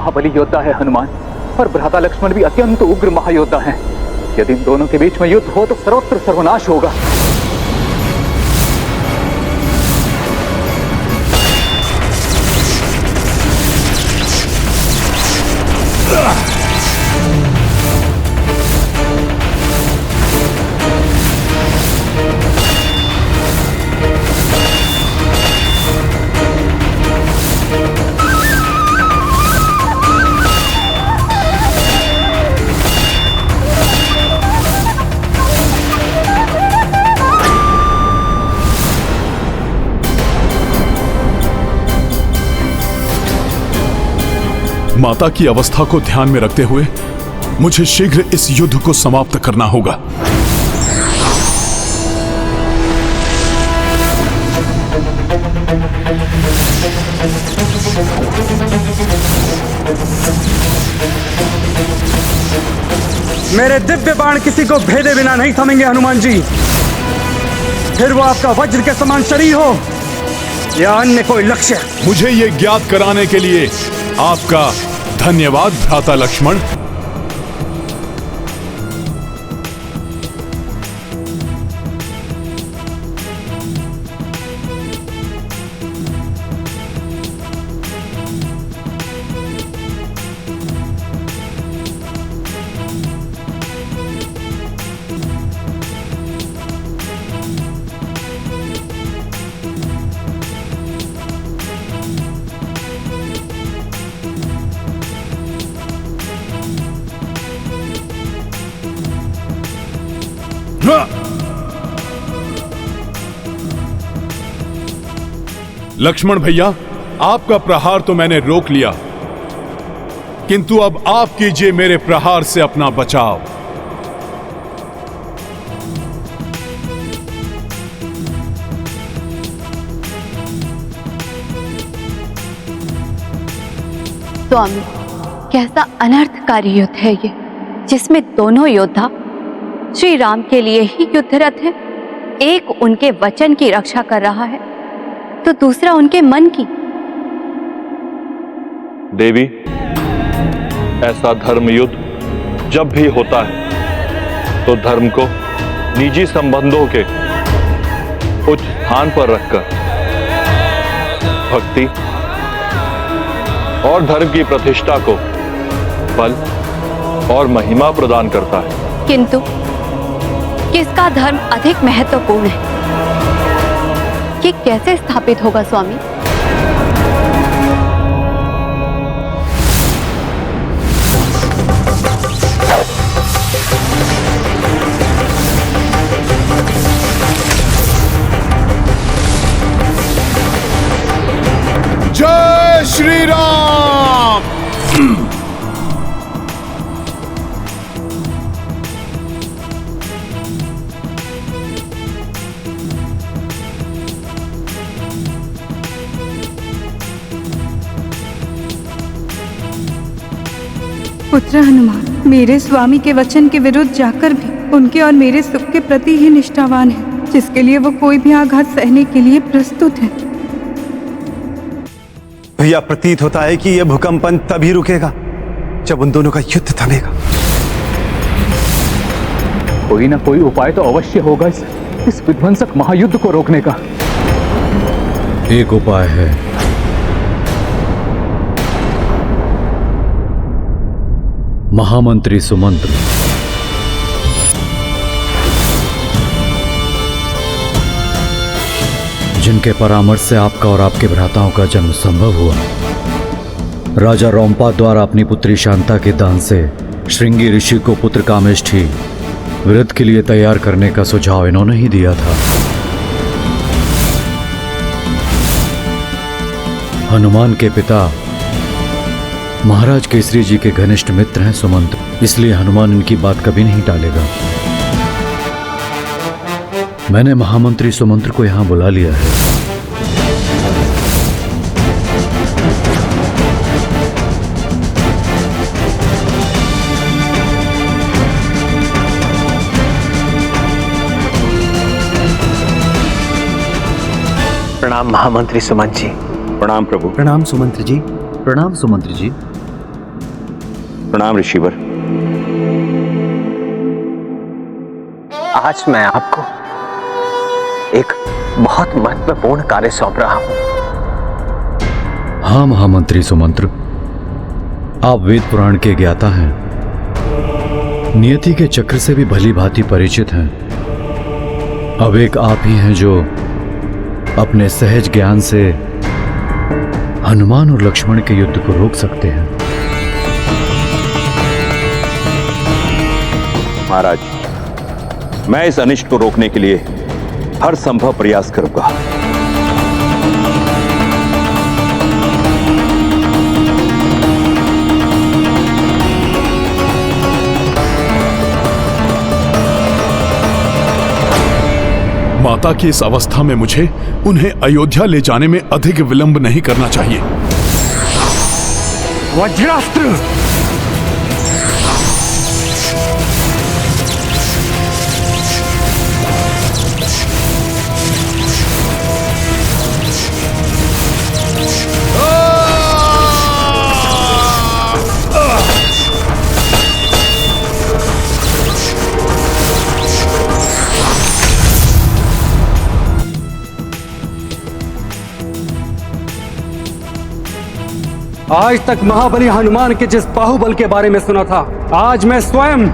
महाबली योद्धा है हनुमान, और भ्राता लक्ष्मण भी अत्यंत उग्र महायोद्धा हैं। यदि इन दोनों के बीच में युद्ध हो तो सर्वत्र सर्वनाश होगा। माता की अवस्था को ध्यान में रखते हुए मुझे शीघ्र इस युद्ध को समाप्त करना होगा। मेरे दिव्य बाण किसी को भेदे बिना नहीं थमेंगे हनुमान जी। फिर वो आपका वज्र के समान शरीर हो या अन्य कोई लक्ष्य। मुझे ये ज्ञात कराने के लिए आपका धन्यवाद भ्राता लक्ष्मण। लक्ष्मण भैया, आपका प्रहार तो मैंने रोक लिया, किंतु अब आप कीजिए मेरे प्रहार से अपना बचाव। स्वामी, कैसा अनर्थकारी युद्ध है ये, जिसमें दोनों योद्धा श्री राम के लिए ही युद्धरत हैं। एक उनके वचन की रक्षा कर रहा है तो दूसरा उनके मन की। देवी, ऐसा धर्म युद्ध जब भी होता है तो धर्म को निजी संबंधों के उच्च स्थान पर रखकर भक्ति और धर्म की प्रतिष्ठा को बल और महिमा प्रदान करता है। किंतु किसका धर्म अधिक महत्वपूर्ण है, ये कैसे स्थापित होगा स्वामी? जय श्री राम। पुत्र हनुमान मेरे स्वामी के वचन के विरुद्ध जाकर भी उनके और मेरे सुख के प्रति ही निष्ठावान है, जिसके लिए वो कोई भी आघात सहने के लिए प्रस्तुत है। भैया, प्रतीत होता है कि यह भूकंपन तभी रुकेगा जब उन दोनों का युद्ध थमेगा। कोई ना कोई उपाय तो अवश्य होगा इस विध्वंसक महायुद्ध को रोकने का। एक उपाय है, महामंत्री सुमंत्र। जिनके परामर्श से आपका और आपके भ्राताओं का जन्म संभव हुआ। राजा रोमपा द्वारा अपनी पुत्री शांता के दान से श्रृंगी ऋषि को पुत्र कामेष्ठी व्रत के लिए तैयार करने का सुझाव इन्होंने ही दिया था। हनुमान के पिता महाराज केसरी जी के घनिष्ठ मित्र हैं सुमंत्र, इसलिए हनुमान इनकी बात कभी नहीं टालेगा। मैंने महामंत्री सुमंत्र को यहां बुला लिया है। प्रणाम महामंत्री सुमंत जी। प्रणाम प्रभु। प्रणाम सुमंत्र जी। प्रणाम सुमंत्र जी। प्रणाम ऋषिवर। आज मैं आपको एक बहुत महत्वपूर्ण कार्य सौंप रहा हूं। हाँ महामंत्री सुमंत्र, आप वेद पुराण के ज्ञाता हैं, नियति के चक्र से भी भली भांति परिचित हैं। अब एक आप ही हैं जो अपने सहज ज्ञान से हनुमान और लक्ष्मण के युद्ध को रोक सकते हैं। महाराज, मैं इस अनिष्ट को रोकने के लिए हर संभव प्रयास करूंगा। माता की इस अवस्था में मुझे उन्हें अयोध्या ले जाने में अधिक विलंब नहीं करना चाहिए। वज्रास्त्र! आज तक महाबली हनुमान के जिस बाहुबल के बारे में सुना था, आज मैं स्वयं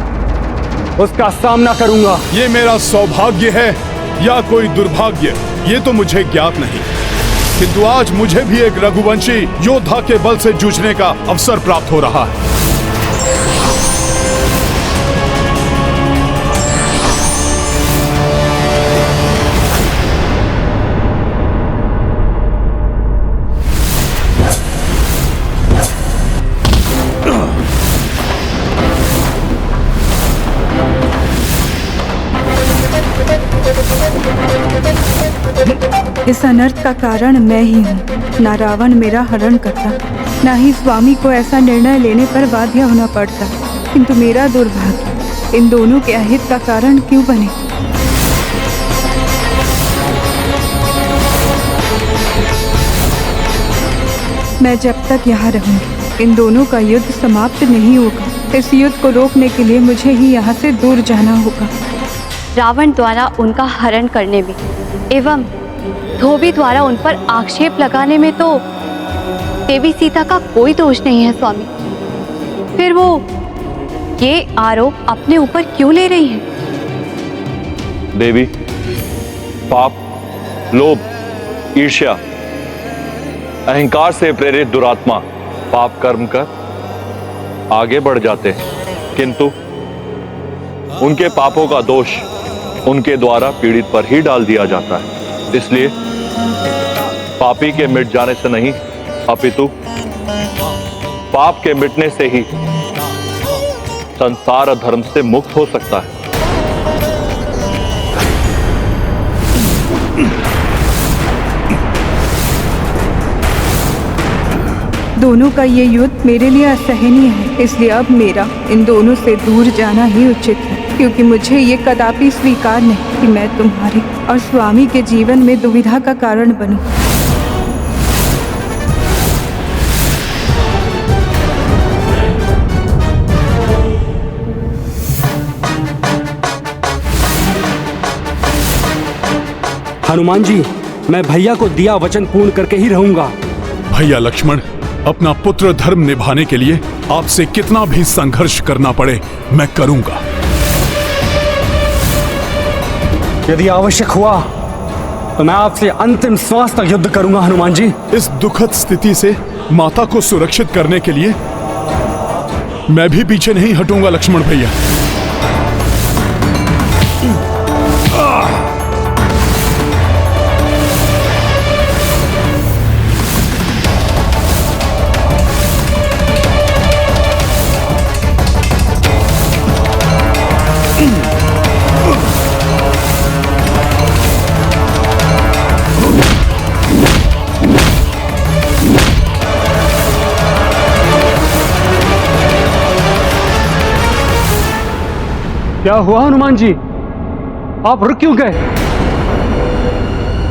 उसका सामना करूंगा। ये मेरा सौभाग्य है या कोई दुर्भाग्य, ये तो मुझे ज्ञात नहीं, किंतु आज मुझे भी एक रघुवंशी योद्धा के बल से जूझने का अवसर प्राप्त हो रहा है। इस अनर्थ का कारण मैं ही हूँ। ना रावण मेरा हरण करता, ना ही स्वामी को ऐसा निर्णय लेने पर बाध्य होना पड़ता, किंतु मेरा दुर्भाग्य इन दोनों के अहित का कारण क्यों बने। मैं जब तक यहाँ रहूंगी, इन दोनों का युद्ध समाप्त नहीं होगा। इस युद्ध को रोकने के लिए मुझे ही यहाँ से दूर जाना होगा। रावण द्वारा उनका हरण करने में एवं धोबी द्वारा उन पर आक्षेप लगाने में तो देवी सीता का कोई दोष नहीं है स्वामी। फिर वो ये आरोप अपने ऊपर क्यों ले रही हैं? देवी, पाप, लोभ, ईर्ष्या, अहंकार से प्रेरित दुरात्मा पाप कर्म कर आगे बढ़ जाते हैं, किंतु उनके पापों का दोष उनके द्वारा पीड़ित पर ही डाल दिया जाता है। इसलिए पापी के मिट जाने से नहीं, अपितु पाप के मिटने से ही संसार धर्म से मुक्त हो सकता है। दोनों का ये युद्ध मेरे लिए असहनीय है, इसलिए अब मेरा इन दोनों से दूर जाना ही उचित है, क्योंकि मुझे ये कदापि स्वीकार नहीं कि मैं तुम्हारे और स्वामी के जीवन में दुविधा का कारण बनूं। हनुमान जी, मैं भैया को दिया वचन पूर्ण करके ही रहूंगा। भैया लक्ष्मण, अपना पुत्र धर्म निभाने के लिए आपसे कितना भी संघर्ष करना पड़े मैं करूंगा। यदि आवश्यक हुआ तो मैं आपसे अंतिम श्वास तक युद्ध करूंगा हनुमान जी। इस दुखद स्थिति से माता को सुरक्षित करने के लिए मैं भी पीछे नहीं हटूंगा लक्ष्मण भैया। क्या हुआ हनुमान जी, आप रुक क्यों गए?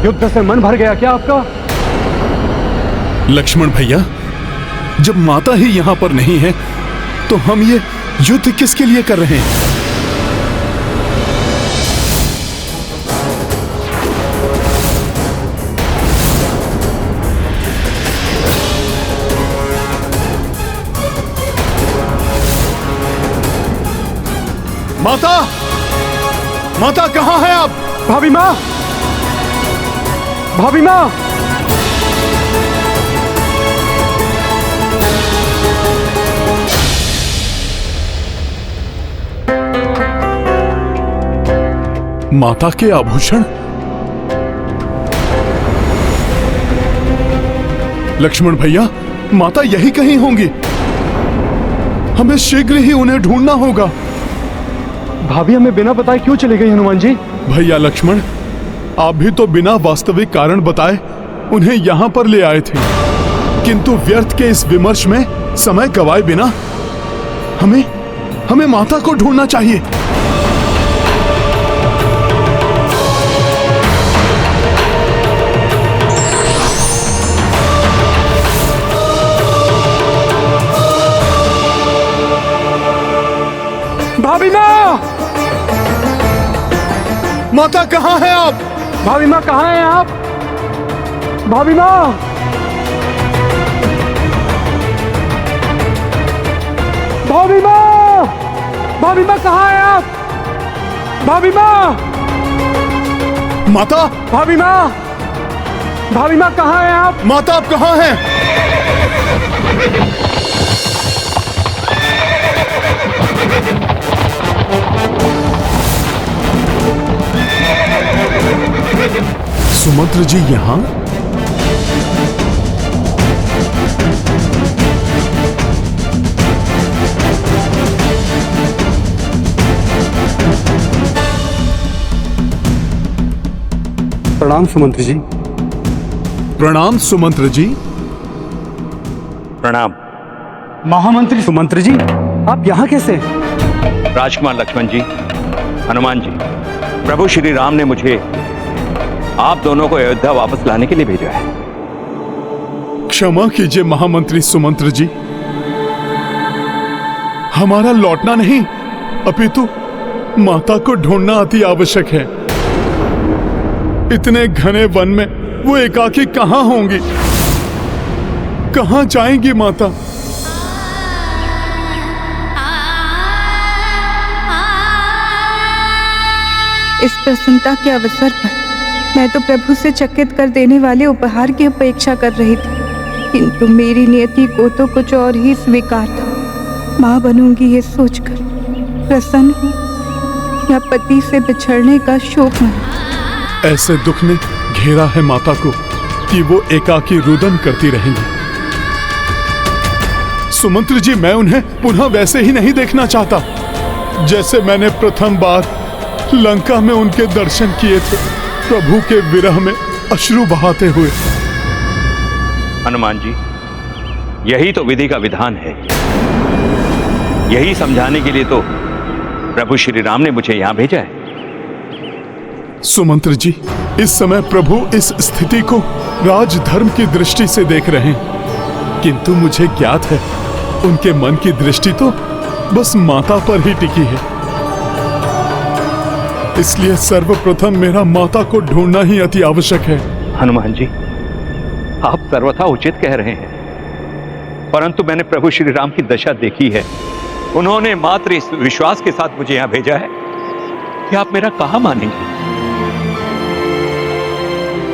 युद्ध से मन भर गया क्या आपका? लक्ष्मण भैया, जब माता ही यहां पर नहीं है तो हम ये युद्ध किसके लिए कर रहे हैं? माता, माता कहां है आप? भाभी माँ, भाभी माँ, माता के आभूषण? लक्ष्मण भैया, माता यही कहीं होंगी। हमें शीघ्र ही उन्हें ढूंढना होगा। भाभी हमें बिना बताए क्यों चले गई हनुमान जी? भैया लक्ष्मण, आप भी तो बिना वास्तविक कारण बताए उन्हें यहां पर ले आए थे, किंतु व्यर्थ के इस विमर्श में समय गवाए बिना हमें माता को ढूंढना चाहिए। भाभी माँ, माता कहां है आप? भाभी माँ कहाँ हैं आप? भाभी माँ, भाभी माँ, भाभी माँ कहाँ हैं आप? भाभी माँ, माता, भाभी माँ, भाभी माँ कहाँ हैं आप? माता आप कहां हैं? सुमंत्र जी यहां? प्रणाम सुमंत्र जी। प्रणाम सुमंत्र जी। प्रणाम। महामंत्री सुमंत्र जी, आप यहाँ कैसे? राजकुमार लक्ष्मण जी, हनुमान जी, प्रभु श्री राम ने मुझे आप दोनों को अयोध्या वापस लाने के लिए भेजा है। क्षमा कीजिए महामंत्री सुमंत्र जी, हमारा लौटना नहीं अपितु माता को ढूंढना अति आवश्यक है। इतने घने वन में वो एकाकी कहां होंगी? कहां जाएंगी माता? इस प्रसन्नता के अवसर पर मैं तो प्रभु से चकित कर देने वाले उपहार की अपेक्षा कर रही थी, किंतु मेरी नियति को तो कुछ और ही स्वीकार था। माँ बनूंगी ये सोचकर प्रसन्न हूँ या पति से बिछड़ने का शोक मना। ऐसे दुख ने घेरा है माता को कि वो एकाकी रुदन करती रहेंगी। सुमंत्र जी, मैं उन्हें पुनः वैसे ही नहीं देखना चाहता जैसे मैंने प्रथम बार लंका में उनके दर्शन किए थे, प्रभु के विरह में अश्रु बहाते हुए। हनुमान जी, यही तो विधि का विधान है। यही समझाने के लिए तो प्रभु श्री राम ने मुझे यहां भेजा है। सुमंत्र जी, इस समय प्रभु इस स्थिति को राजधर्म की दृष्टि से देख रहे हैं, किंतु मुझे ज्ञात है उनके मन की दृष्टि तो बस माता पर ही टिकी है। इसलिए सर्वप्रथम मेरा माता को ढूंढना ही अति आवश्यक है। हनुमान जी, आप सर्वथा उचित कह रहे हैं, परंतु मैंने प्रभु श्री राम की दशा देखी है। उन्होंने मात्र इस विश्वास के साथ मुझे यहां भेजा है कि आप मेरा कहां मानेंगे।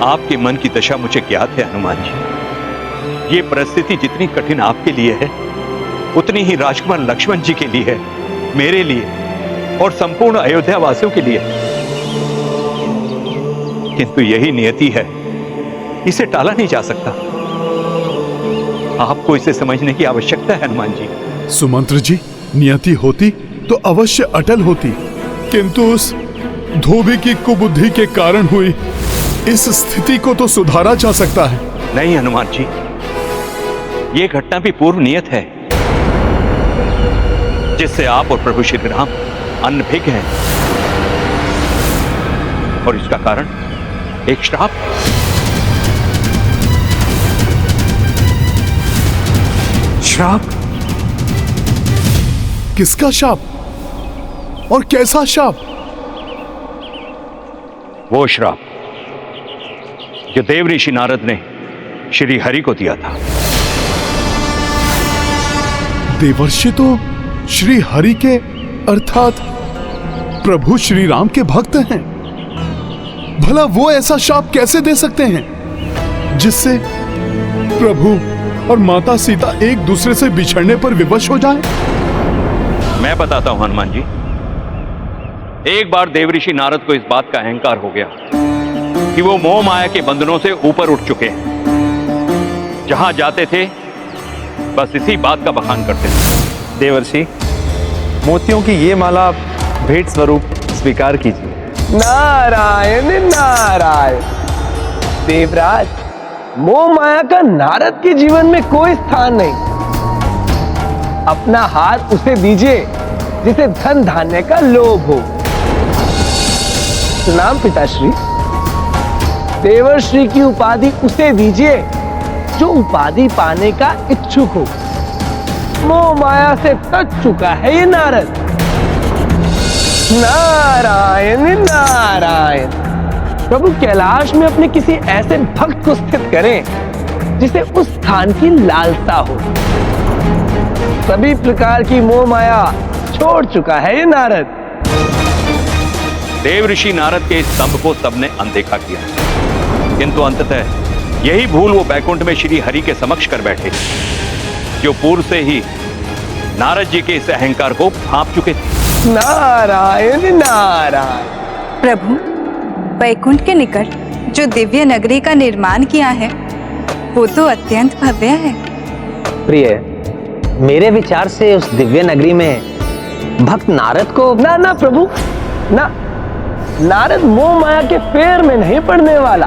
आपके मन की दशा मुझे ज्ञात है हनुमान जी। ये परिस्थिति जितनी कठिन आपके लिए है, उतनी ही राजकुमार लक्ष्मण जी के लिए है, मेरे लिए और संपूर्ण अयोध्या वासियों के लिए। किंतु यही नियति है, इसे टाला नहीं जा सकता। आपको इसे समझने की आवश्यकता है हनुमान जी। सुमंत्र जी, नियति होती तो अवश्य अटल होती, किंतु उस धोबी की कुबुद्धि के कारण हुई इस स्थिति को तो सुधारा जा सकता है। नहीं हनुमान जी, यह घटना भी पूर्व नियत है, जिससे आप और प्रभु श्री राम अनभिज्ञ हैं, और इसका कारण एक श्राप। श्राप? किसका शाप और कैसा शाप? वो श्राप जो देव ऋषि नारद ने श्री हरि को दिया था। देवर्षि तो श्री हरि के अर्थात प्रभु श्री राम के भक्त हैं। भला वो ऐसा शाप कैसे दे सकते हैं जिससे प्रभु और माता सीता एक दूसरे से बिछड़ने पर विवश हो जाएं? मैं बताता हूं हनुमान जी। एक बार देवऋषि नारद को इस बात का अहंकार हो गया कि वो मोह माया के बंधनों से ऊपर उठ चुके हैं। जहां जाते थे बस इसी बात का बखान करते थे। देवर्षि, मोतियों की ये माला भेंट स्वरूप स्वीकार कीजिए। नारायण नारायण। देवराज, मोह माया का नारद के जीवन में कोई स्थान नहीं। अपना हार उसे दीजिए जिसे धन धान्य का लोभ हो। प्रणाम पिताश्री। देवर्षि की उपाधि उसे दीजिए जो उपाधि पाने का इच्छुक हो। मोह माया से तज चुका है ये नारद। नारायण नारायण। प्रभु कैलाश में अपने किसी ऐसे भक्त को स्थित करें जिसे उस स्थान की लालसा हो। सभी प्रकार की मोह माया छोड़ चुका है ये नारद। देव ऋषि नारद के इस स्तंभ को सबने अनदेखा किया, किंतु अंततः यही भूल वो बैकुंठ में श्री हरि के समक्ष कर बैठे जो पूर्व से ही नारद जी के इस अहंकार को भांप चुके थे। नारायण नारायण। प्रभु, वैकुंठ के निकट जो दिव्य नगरी का निर्माण किया है वो तो अत्यंत भव्य है। प्रिय, मेरे विचार से उस दिव्य नगरी में भक्त नारद को ना प्रभु ना। नारद मोह माया के फेर में नहीं पड़ने वाला।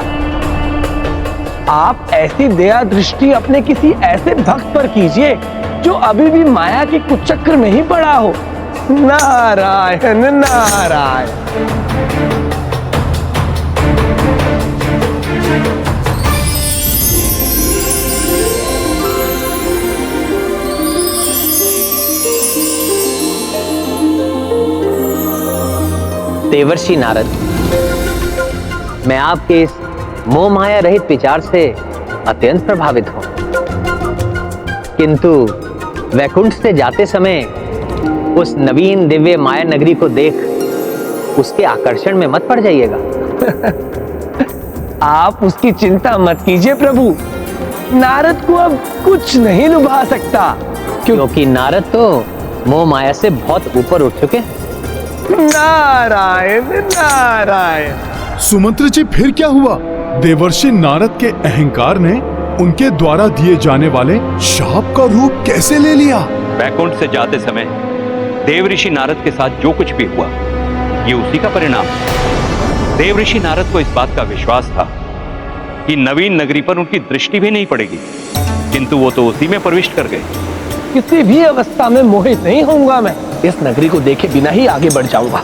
आप ऐसी दया दृष्टि अपने किसी ऐसे भक्त पर कीजिए जो अभी भी माया के कुचक्र में ही पड़ा हो। नारायण नारायण। देवर्षि नारद, मैं आपके इस मोह माया रहित विचार से अत्यंत प्रभावित हूं, किंतु वैकुंठ से जाते समय उस नवीन दिव्य माया नगरी को देख उसके आकर्षण में मत पड़ जाइएगा। आप उसकी चिंता मत कीजिए प्रभु। नारद को अब कुछ नहीं लुभा सकता, क्योंकि नारद तो मोह माया से बहुत ऊपर उठ चुके हैं। नारायण नारायण। सुमंत्र जी, फिर क्या हुआ? देवर्षि नारद के अहंकार ने उनके द्वारा दिए जाने वाले शाप का रूप कैसे ले लिया? बैकुंठ से जाते समय देव ऋषि नारद के साथ जो कुछ भी हुआ ये उसी का परिणाम है। देव ऋषि नारद को इस बात का विश्वास था कि नवीन नगरी पर उनकी दृष्टि भी नहीं पड़ेगी, किंतु वो तो उसी में प्रविष्ट कर गए। किसी भी अवस्था में मोहित नहीं होऊंगा मैं। इस नगरी को देखे बिना ही आगे बढ़ जाऊंगा।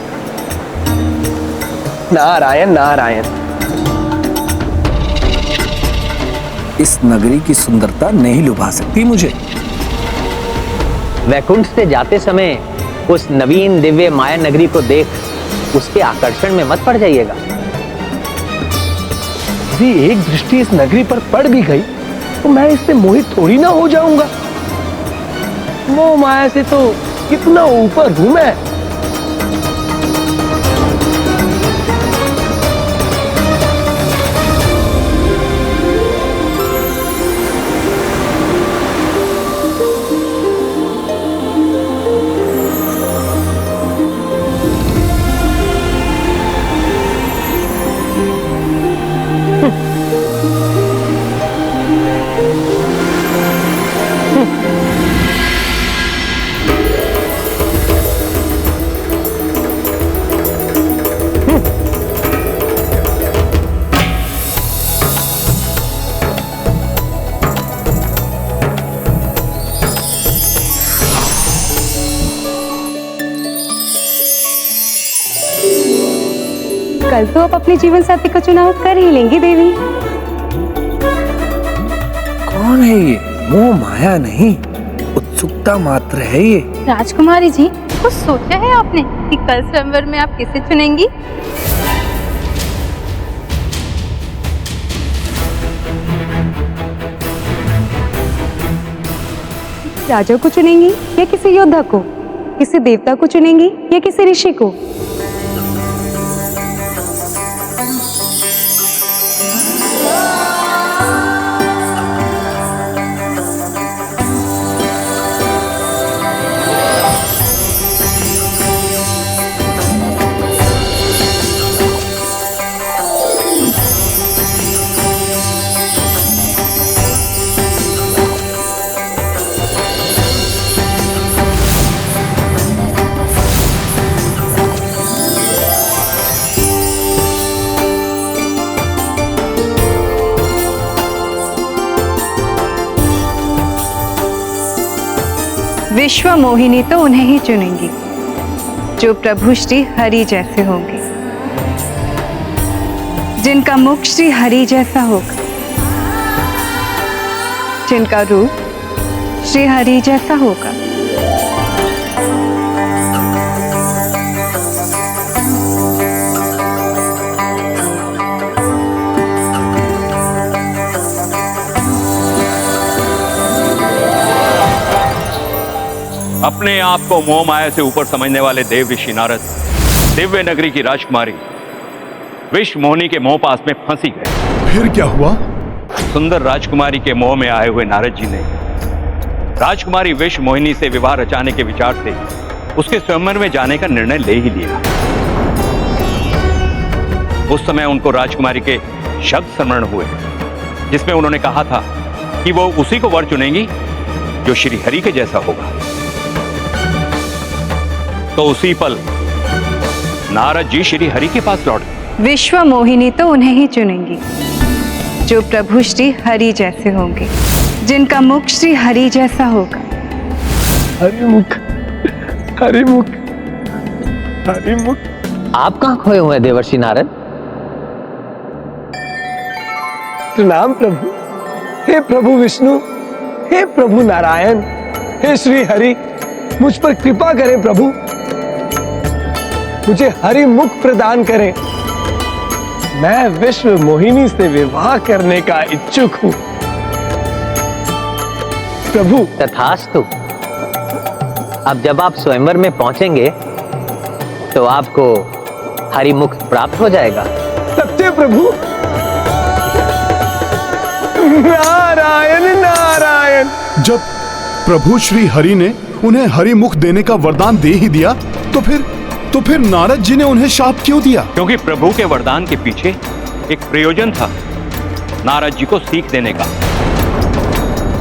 नारायण नारायण। इस नगरी की सुंदरता नहीं लुभा सकती मुझे। वैकुंठ से जाते समय उस नवीन दिव्य माया नगरी को देख उसके आकर्षण में मत पड़ जाइएगा। यदि एक दृष्टि इस नगरी पर पड़ भी गई तो मैं इससे मोहित थोड़ी ना हो जाऊंगा। मोह माया से तो कितना ऊपर हूं मैं। कल तो आप अपने जीवन साथी का चुनाव कर ही लेंगी देवी। कौन है ये? मोह माया नहीं, उत्सुकता मात्र है ये। राजकुमारी जी, कुछ सोचा है आपने कि कल स्वयंवर में आप किसे चुनेंगी? राजा को चुनेंगी या किसी योद्धा को? किसी देवता को चुनेंगी या किसी ऋषि को? विश्व मोहिनी तो उन्हें ही चुनेंगी जो प्रभु श्री हरि जैसे होंगे, जिनका मुख श्री हरि जैसा होगा, जिनका रूप श्री हरि जैसा होगा। अपने आप को मोह माया से ऊपर समझने वाले देव ऋषि नारद दिव्य नगरी की राजकुमारी विश्व मोहिनी के मोह पास में फंसी गए। फिर क्या हुआ? सुंदर राजकुमारी के मोह में आए हुए नारद जी ने राजकुमारी विश्व मोहिनी से विवाह रचाने के विचार से उसके स्वयंवर में जाने का निर्णय ले ही लिया। उस समय उनको राजकुमारी के शब्द स्मरण हुए जिसमें उन्होंने कहा था कि वो उसी को वर चुनेंगी जो श्री हरि के जैसा होगा। तो उसी पल नारद जी श्री हरि के पास लौट गए। विश्व मोहिनी तो उन्हें ही चुनेंगी जो प्रभु श्री हरि जैसे होंगे, जिनका मुख श्री हरि जैसा होगा। हरिमुख, हरिमुख, हरिमुख। आप कहाँ खोए हुए हैं देवर्षि नारद? प्रणाम प्रभु। हे प्रभु विष्णु, हे प्रभु नारायण, हे श्री हरि, मुझ पर कृपा करें प्रभु, मुझे हरि मुख प्रदान करें। मैं विश्व मोहिनी से विवाह करने का इच्छुक हूं प्रभु। तथास्तु। अब जब आप स्वयंवर में पहुंचेंगे तो आपको हरिमुख प्राप्त हो जाएगा। सत्य प्रभु। नारायण नारायण। जब प्रभु श्री हरि ने उन्हें हरिमुख देने का वरदान दे ही दिया तो फिर नारद जी ने उन्हें शाप क्यों दिया? क्योंकि प्रभु के वरदान के पीछे एक प्रयोजन था नारद जी को सीख देने का।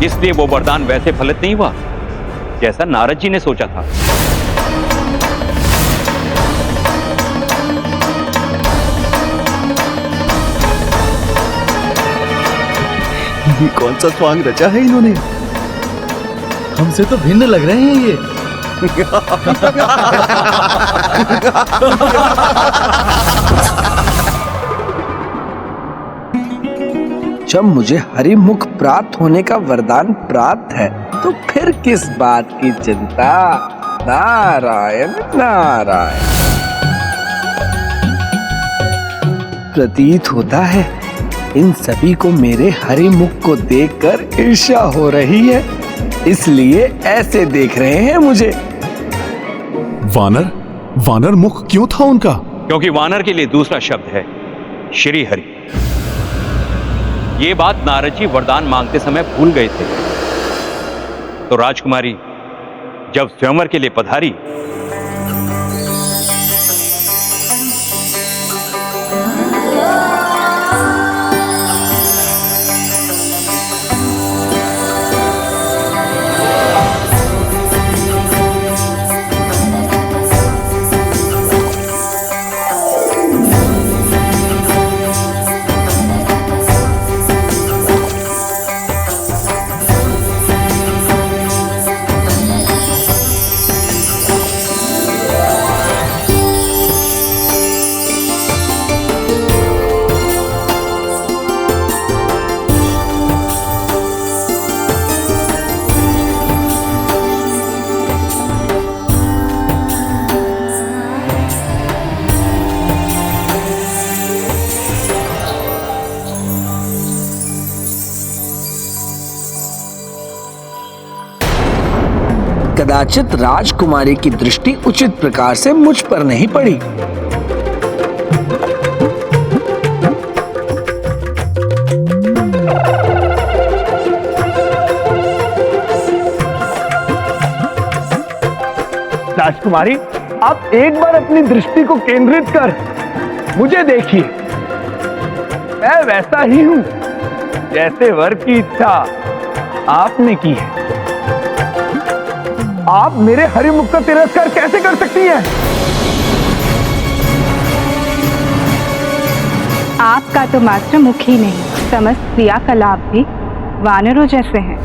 इसलिए वो वरदान वैसे फलित नहीं हुआ जैसा नारद जी ने सोचा था। ये कौन सा स्वांग रचा है इन्होंने? हमसे तो भिन्न लग रहे हैं ये। जब मुझे हरिमुख प्राप्त होने का वरदान प्राप्त है तो फिर किस बात की चिंता। नारायण नारायण। प्रतीत होता है इन सभी को मेरे हरिमुख को देखकर ईर्ष्या हो रही है, इसलिए ऐसे देख रहे हैं मुझे। वानर मुख क्यों था उनका? क्योंकि वानर के लिए दूसरा शब्द है श्री हरि। ये बात नारद जी वरदान मांगते समय भूल गए थे। तो राजकुमारी जब स्वयंवर के लिए पधारी कदाचित राजकुमारी की दृष्टि उचित प्रकार से मुझ पर नहीं पड़ी। राजकुमारी, आप एक बार अपनी दृष्टि को केंद्रित कर मुझे देखिए। मैं वैसा ही हूं जैसे वर की इच्छा आपने की है। आप मेरे हरिमुख का तिरस्कार कैसे कर सकती हैं? आपका तो मात्र मुख ही नहीं, समस्त क्रियाकलाप भी वानरों जैसे हैं।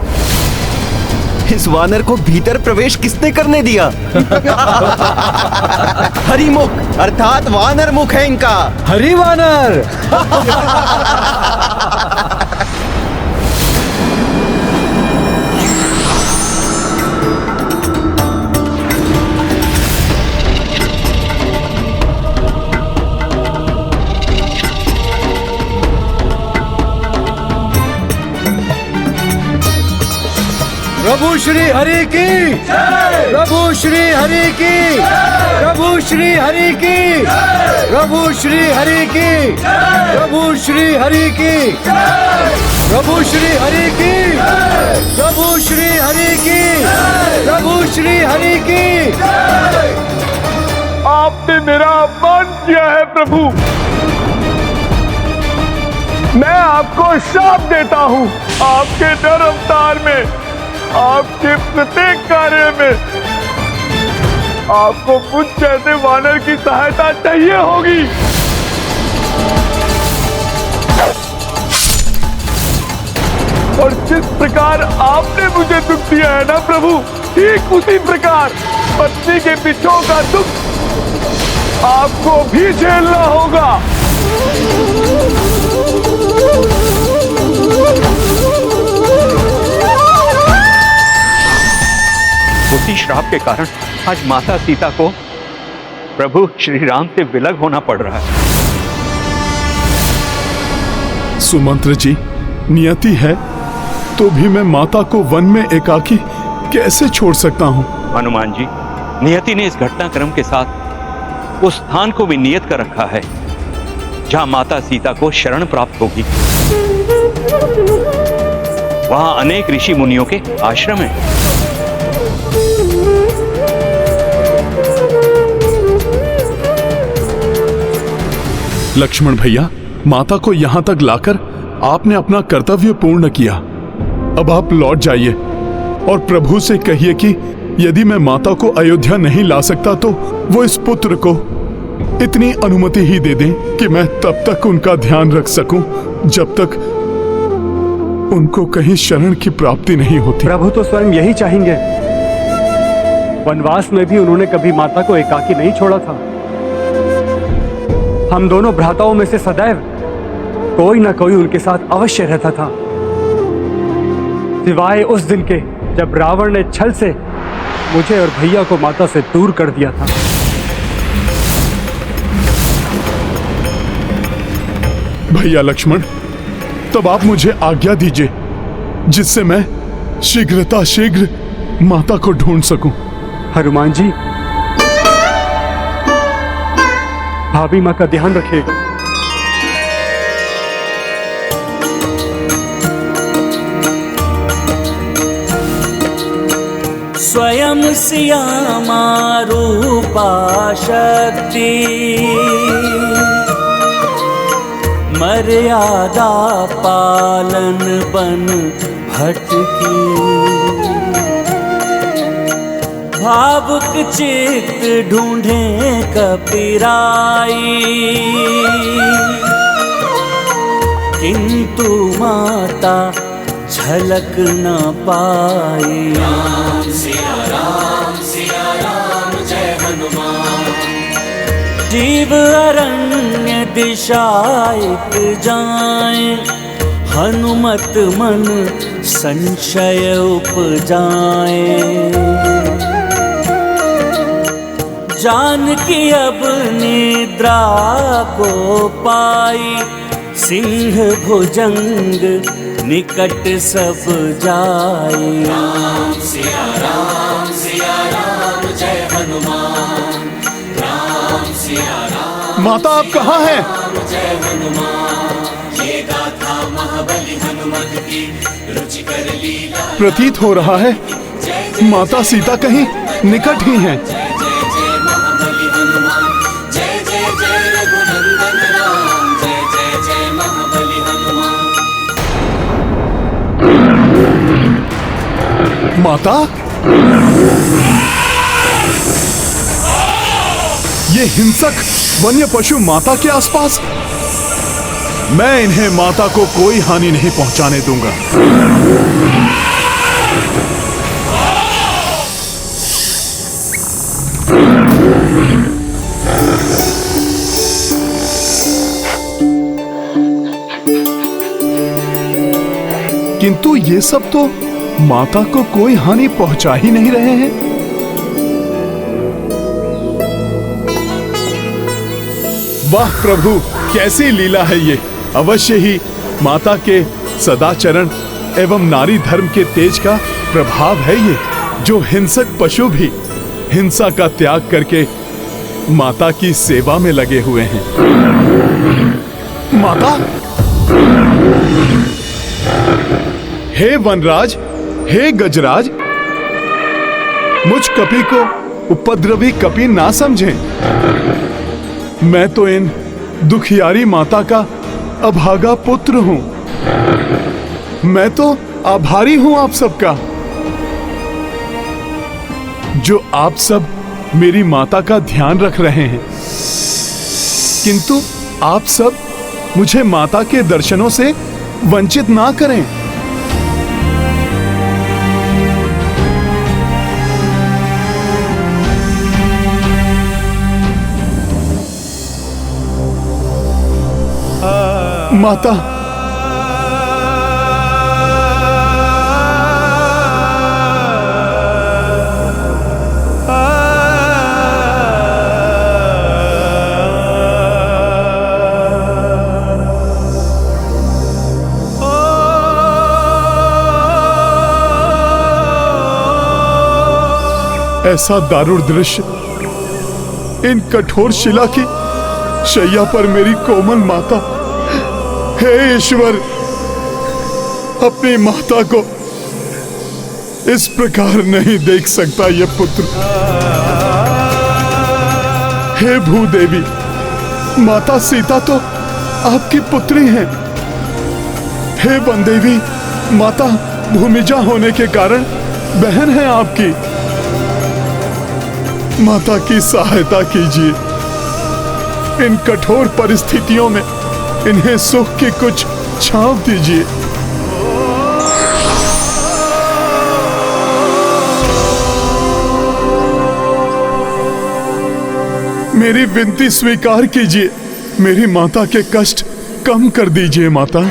इस वानर को भीतर प्रवेश किसने करने दिया? हरिमुख अर्थात वानर मुख है इनका। हरि वानर। प्रभु श्री हरि की, प्रभु श्री हरि की, प्रभु श्री हरि की, प्रभु श्री हरि की, प्रभु श्री हरि की, प्रभु श्री हरि की, प्रभु श्री हरि की, प्रभु श्री हरि की। आपने मेरा अपमान किया है प्रभु। मैं आपको श्राप देता हूं। आपके नर अवतार में, आपके प्रत्येक कार्य में आपको मुझ जैसे वानर की सहायता चाहिए होगी। और जिस प्रकार आपने मुझे दुख दिया है ना प्रभु, ठीक उसी प्रकार पत्नी के बिछोह का दुख आपको भी झेलना होगा। उसी श्राप के कारण आज माता सीता को प्रभु श्री राम से विलग होना पड़ रहा है। सुमंत्र जी, नियति है तो भी मैं माता को वन में एकाकी कैसे छोड़ सकता हूँ? हनुमान जी, नियति ने इस घटनाक्रम के साथ उस स्थान को भी नियत कर रखा है जहां माता सीता को शरण प्राप्त होगी। वहां अनेक ऋषि मुनियों के आश्रम हैं। लक्ष्मण भैया, माता को यहाँ तक लाकर आपने अपना कर्तव्य पूर्ण किया। अब आप लौट जाइए और प्रभु से कहिए कि यदि मैं माता को अयोध्या नहीं ला सकता तो वो इस पुत्र को इतनी अनुमति ही दे दें कि मैं तब तक उनका ध्यान रख सकूं जब तक उनको कहीं शरण की प्राप्ति नहीं होती। प्रभु तो स्वयं यही चाहेंगे। वनवास में भी उन्होंने कभी माता को एकाकी नहीं छोड़ा था। हम दोनों भ्राताओं में से सदैव कोई ना कोई उनके साथ अवश्य रहता था, सिवाय उस दिन के जब रावण ने छल से मुझे और भैया को माता से दूर कर दिया था। भैया लक्ष्मण, तब आप मुझे आज्ञा दीजिए जिससे मैं शीघ्र माता को ढूंढ सकूं। हनुमान जी, भाभी माँ का ध्यान रखिएगा। स्वयं श्यामा रूपा शक्ति, मर्यादा पालन बन भटकी, भावुक चित्त ढूंढे कपिराई, किंतु माता झलक न पाई। राम सिया राम जय हनुमान। जीव अरण्य दिशायक जाए, हनुमत मन संशय उपजाए। जानकी अब निद्रा को पाई, सिंह भुजंग निकट सब जाए। राम सिया माता आप कहाँ हैं? प्रतीत हो रहा है माता सीता कहीं निकट ही हैं। माता, ये हिंसक वन्य पशु माता के आसपास। मैं इन्हें माता को कोई हानि नहीं पहुंचाने दूंगा। किंतु ये सब तो माता को कोई हानि पहुंचा ही नहीं रहे हैं। वाह प्रभु, कैसी लीला है ये। अवश्य ही माता के सदाचरण एवं नारी धर्म के तेज का प्रभाव है ये, जो हिंसक पशु भी हिंसा का त्याग करके माता की सेवा में लगे हुए हैं। माता, हे वनराज, हे गजराज, मुझ कपि को उपद्रवी कपि ना समझें। मैं तो इन दुखियारी माता का अभागा पुत्र हूं। मैं तो आभारी हूं आप सबका, जो आप सब मेरी माता का ध्यान रख रहे हैं। किंतु आप सब मुझे माता के दर्शनों से वंचित ना करें। माता, ऐसा दारुण दृश्य, इन कठोर शिला की शैया पर मेरी कोमल माता। हे ईश्वर, अपनी माता को इस प्रकार नहीं देख सकता ये पुत्र। हे भूदेवी, माता सीता तो आपकी पुत्री हैं। हे वनदेवी, माता भूमिजा होने के कारण बहन है आपकी। माता की सहायता कीजिए। इन कठोर परिस्थितियों में इन्हें सुख की कुछ छांव दीजिए। मेरी विनती स्वीकार कीजिए। मेरी माता के कष्ट कम कर दीजिए माता।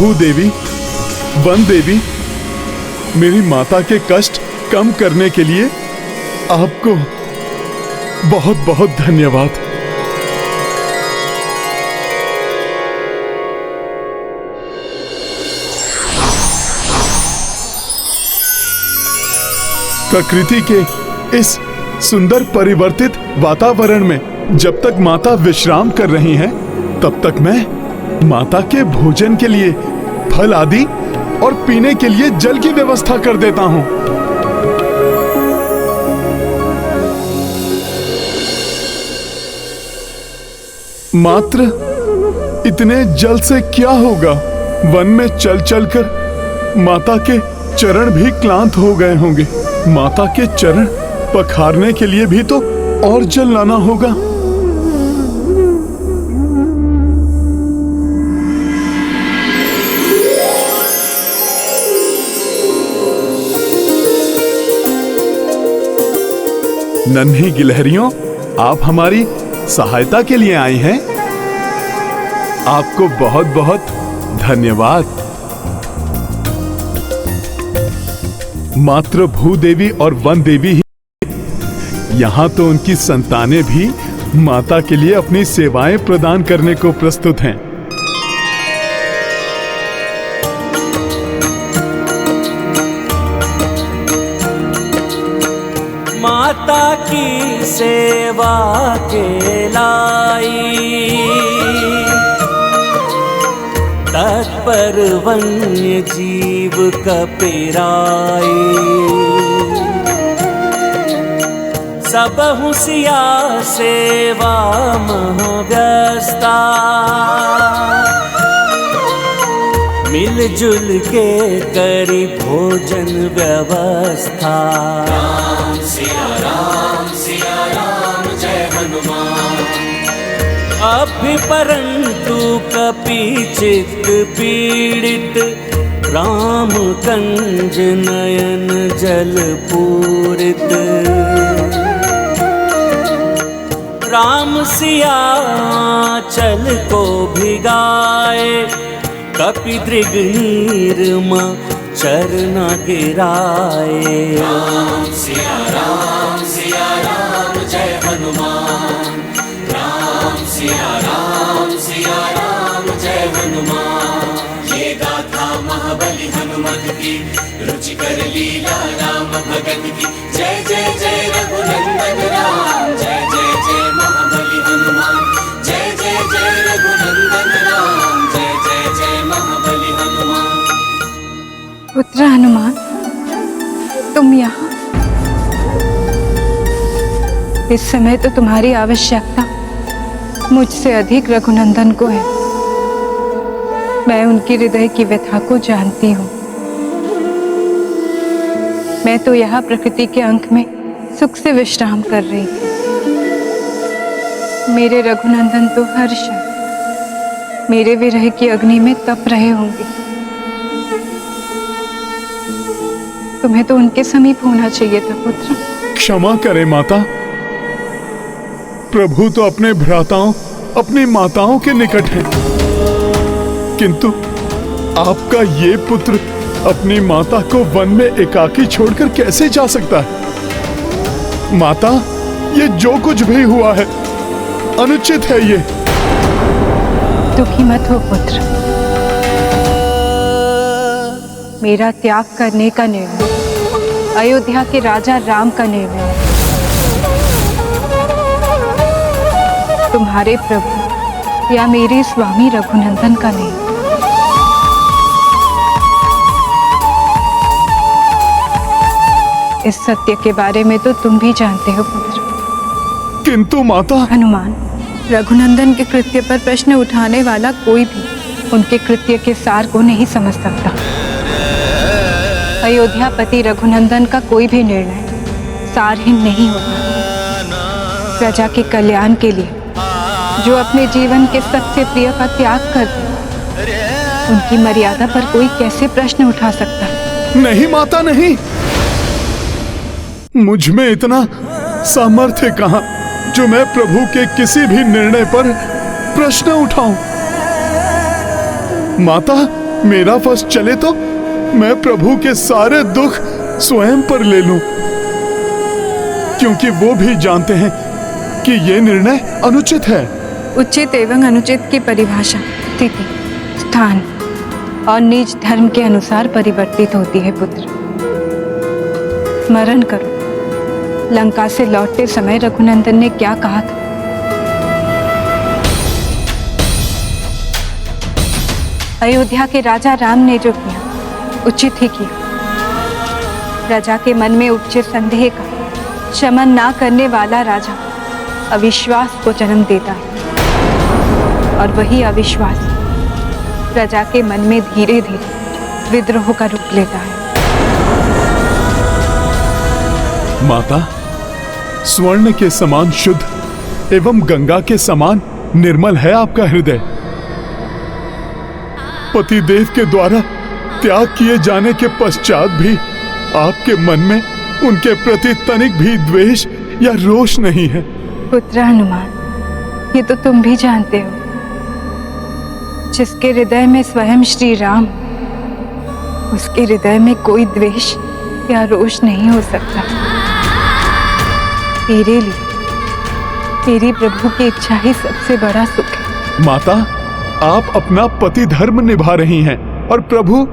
भूदेवी, वन देवी, मेरी माता के कष्ट कम करने के लिए आपको बहुत बहुत धन्यवाद। प्रकृति के इस सुंदर परिवर्तित वातावरण में जब तक माता विश्राम कर रही हैं, तब तक मैं माता के भोजन के लिए फल आदि और पीने के लिए जल की व्यवस्था कर देता हूं। मात्र इतने जल से क्या होगा? वन में चल चलकर माता के चरण भी क्लांत हो गए होंगे। माता के चरण पखारने के लिए भी तो और जल लाना होगा। नन्ही गिलहरियों, आप हमारी सहायता के लिए आई हैं। आपको बहुत बहुत धन्यवाद। मात्र भूदेवी और वन देवी ही, यहाँ तो उनकी संतानें भी माता के लिए अपनी सेवाएं प्रदान करने को प्रस्तुत हैं। माता की सेवा के लाई तत्पर वन्य जीव कपिराई। सब हुसिया सेवा महव्यस्ता मिलजुल के करी भोजन व्यवस्था। राम सिया राम जय हनुमान। अभी परंतु कपि चित्त पीड़ित राम कंज नयन जल पूरित। राम सिया चल को भिगाए कपि दृग नीरमा चरना गिराए। राम सिया राम जय हनुमान। राम सिया राम जय हनुमान। ये गाथा महाबली हनुमत की रुचिकर लीला राम भगत की। जय जय जय रघुनंदन राम। जय जय जय महाबली हनुमान। जय जय जय रघुनंदन राम। जय जय जय महाबली हनुमान। पुत्र हनुमान, तुम यहाँ? इस समय तो तुम्हारी आवश्यकता मुझसे अधिक रघुनंदन को है। मैं उनकी हृदय की व्यथा को जानती हूँ। मैं तो यहाँ प्रकृति के अंक में सुख से विश्राम कर रही थी। मेरे रघुनंदन तो हर क्षण मेरे विरह की अग्नि में तप रहे होंगे। तुम्हें तो उनके समीप होना चाहिए था पुत्र। क्षमा करें माता, प्रभु तो अपने भ्राताओं, अपनी माताओं के निकट है, किंतु आपका ये पुत्र अपनी माता को वन में एकाकी छोड़कर कैसे जा सकता है? माता, ये जो कुछ भी हुआ है अनुचित है। ये दुखी मत हो पुत्र। मेरा त्याग करने का निर्णय अयोध्या के राजा राम का निर्णय है। तुम्हारे प्रभु या मेरे स्वामी रघुनंदन का नहीं। इस सत्य के बारे में तो तुम भी जानते हो पुत्र। किंतु माता। हनुमान, रघुनंदन के कृत्य पर प्रश्न उठाने वाला कोई भी उनके कृत्य के सार को नहीं समझ सकता। अयोध्यापति रघुनंदन का कोई भी निर्णय सारहीन नहीं होता। प्रजा के कल्याण के लिए जो अपने जीवन के सबसे प्रिय का त्याग कर दे, उनकी मर्यादा पर कोई कैसे प्रश्न उठा सकता है? नहीं माता, नहीं। मुझ में इतना सामर्थ्य कहाँ जो मैं प्रभु के किसी भी निर्णय पर प्रश्न उठाऊं। माता, मेरा वश चले तो मैं प्रभु के सारे दुख स्वयं पर ले लूं, क्योंकि वो भी जानते हैं कि ये निर्णय अनुचित है। उचित एवं अनुचित की परिभाषा स्थिति, स्थान और निज धर्म के अनुसार परिवर्तित होती है पुत्र। स्मरण करो, लंका से लौटते समय रघुनंदन ने क्या कहा था? अयोध्या के राजा राम ने जो किया उचित ही किया। प्रजा के मन में उपजे संदेह का शमन ना करने वाला राजा अविश्वास को जन्म देता है, और वही अविश्वास प्रजा के मन में धीरे धीरे विद्रोह का रूप लेता है। माता, स्वर्ण के समान शुद्ध एवं गंगा के समान निर्मल है आपका हृदय। पतिदेव के द्वारा त्याग किए जाने के पश्चात भी आपके मन में उनके प्रति तनिक भी द्वेष या रोष नहीं है। पुत्र हनुमान, ये तो तुम भी जानते हो, जिसके हृदय में स्वयं श्री राम, उसके हृदय में कोई द्वेष या रोष नहीं हो सकता। तेरे लिए मेरी प्रभु की इच्छा ही सबसे बड़ा सुख है। माता, आप अपना पति धर्म निभा रही हैं और प्रभु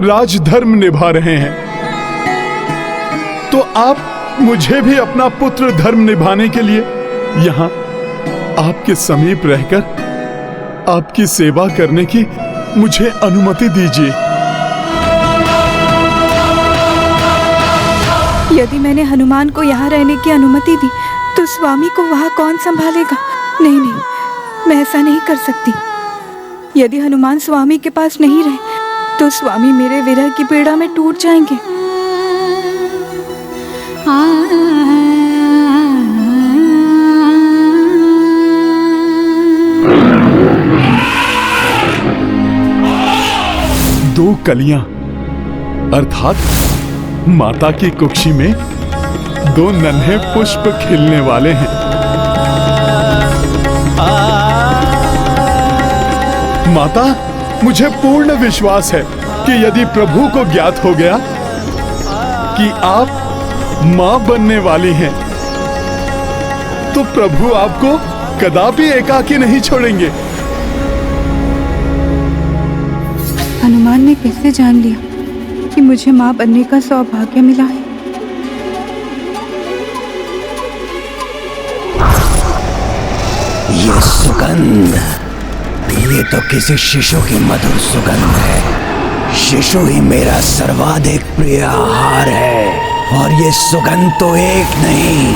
राजधर्म निभा रहे हैं, तो आप मुझे भी अपना पुत्र धर्म निभाने के लिए यहाँ आपके समीप रहकर आपकी सेवा करने की मुझे अनुमति दीजिए। यदि मैंने हनुमान को यहाँ रहने की अनुमति दी तो स्वामी को वहाँ कौन संभालेगा? नहीं नहीं, मैं ऐसा नहीं कर सकती। यदि हनुमान स्वामी के पास नहीं रहे तो स्वामी मेरे विरह की पीड़ा में टूट जाएंगे। दो कलियां अर्थात माता की कुक्षी में दो नन्हे पुष्प खिलने वाले हैं। माता, मुझे पूर्ण विश्वास है कि यदि प्रभु को ज्ञात हो गया कि आप मां बनने वाली हैं, तो प्रभु आपको कदापि एकाकी नहीं छोड़ेंगे। हनुमान ने कैसे जान लिया कि मुझे मां बनने का सौभाग्य मिला है? ये सुगंध, ये तो किसी शिशु की मधुर सुगंध है। शिशु ही मेरा सर्वाधिक प्रिय आहार है, और ये सुगंध तो एक नहीं,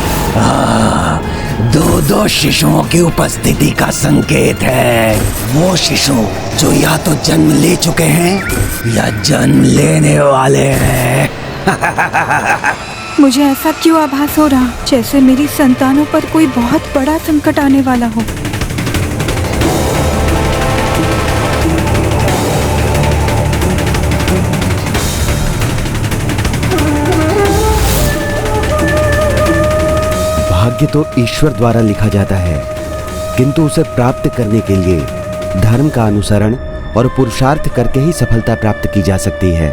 दो दो शिशुओं की उपस्थिति का संकेत है। वो शिशु जो या तो जन्म ले चुके हैं या जन्म लेने वाले हैं। मुझे ऐसा क्यों आभास हो रहा जैसे मेरी संतानों पर कोई बहुत बड़ा संकट आने वाला हो? भाग्य तो ईश्वर द्वारा लिखा जाता है, किंतु उसे प्राप्त करने के लिए धर्म का अनुसरण और पुरुषार्थ करके ही सफलता प्राप्त की जा सकती है।